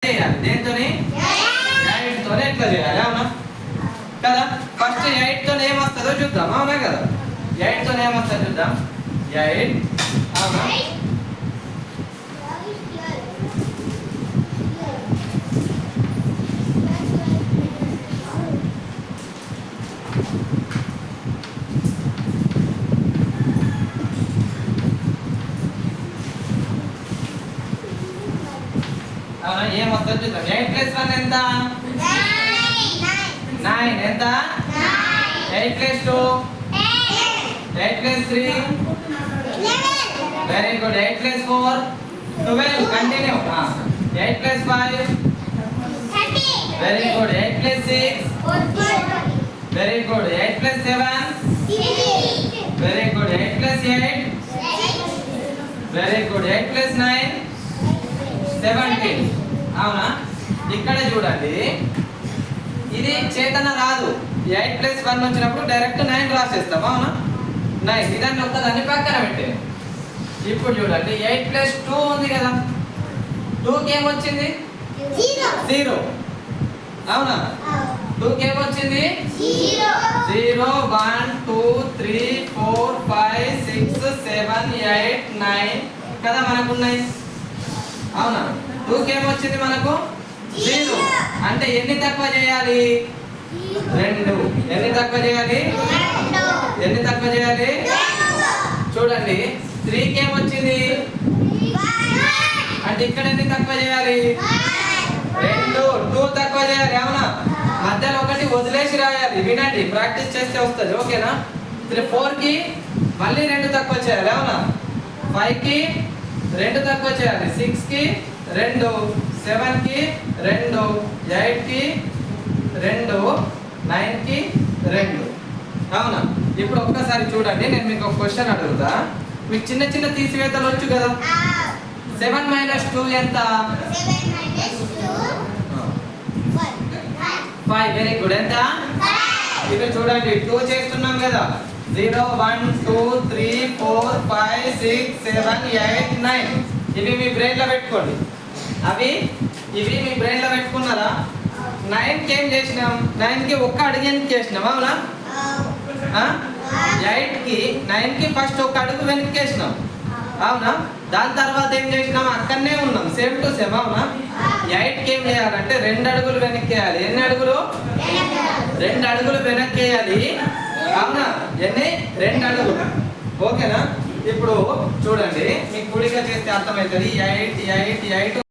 చేయాలి దేంతోని 8 తోనే ఎట్లా చేయాలి అవునా కదా ఫస్ట్ 8 తోనే ఏమొస్తుందో చూద్దాం అవునా కదా 8 తోనే ఏమొస్తుందో చూద్దాం 8 అవునా అవునా ఏమొస్తుందో చూద్దాం 8 + 1 ఎంత 9 ఎంత 8 + 2 8 + 3 very good 8 + 4 12 continue 8 + 5 very good 8 + 6 very good 8 + 7 very good 8 + 8 very good 8 + 9 17 అవునా ఇక్కడ చూడండి ఇది చేతన రాదు 8 + 1 వచ్చినప్పుడు డైరెక్ట్ 9 రాసేస్తాం అవునా 9 ఇదాన్ని ఒక్కదాన్ని పక్కన పెట్టేది ఇప్పుడు చూడండి 8 + 2 ఉంది కదా 2 కి ఏమొచ్చింది 0 అవునా 2 కి ఏమొచ్చింది 0 1 2 3 4 5 6 7 8 9 కదా మనకు ఉన్నాయి అవునా 2 కి ఏమొచ్చింది మనకు 0 అంటే ఎన్ని తక్కువ చేయాలి 2 ఎన్ని తక్కువ చేయాలి 2 చూడండి 3 కి ఏమొచ్చింది అంటే ఇక్కడ ఎన్ని తక్కువ చేయాలి 2 తక్కువ చేయాలి అవునా మధ్యలో ఒకటి వదిలేసి రాయాలి వినండి ప్రాక్టీస్ చేస్తే వస్తుంది ఓకేనా 4 కి మళ్ళీ 2 తక్కువ చేయాలి అవునా 5 కి 2 తక్కువ చేయాలి 6 కి 2 7 కి 2 8 కి 2 9 కి 2 అవునా ఇప్పుడు ఒక్కసారి చూడండి నేను మీకు ఒక క్వశ్చన్ అడుగుతా మీకు చిన్న చిన్న తీసివేతలు వచ్చు కదా 7 - 2 ఎంత 5 వెరీ గుడ్ ఎంత ఇక్కడ చూడండి 2 చేస్తున్నాం కదా 0 1 2 3 4 5 6 7 8 9 ఇవి మీ బ్రెయిన్ లో పెట్టుకోండి ఇవి మీ బ్రెయిన్ లో పెట్టుకున్నారా 9 కి ఏం చేసినాం 9 కి ఒక్క అడుగు వెనక్కి చేసినాం అవునా 8 కి 9 కి ఫస్ట్ ఒక అడుగు వెనక్కి వేసినాం అవునా దాని తర్వాత ఏం చేసినాం అక్కడనే ఉన్నాం సేమ్ టు సేమ్ అవునా 8 కి ఏం చేయాలంటే 2 అడుగులు వెనక్కి వేయాలి ఎన్ని అడుగులు 2 అడుగులు వెనక్కి వేయాలి అవునా ఎన్ని 2 అడుగులు ఓకేనా ఇప్పుడు చూడండి మీకు కుడిగా చేస్తే అర్థమవుతుంది 8 8 8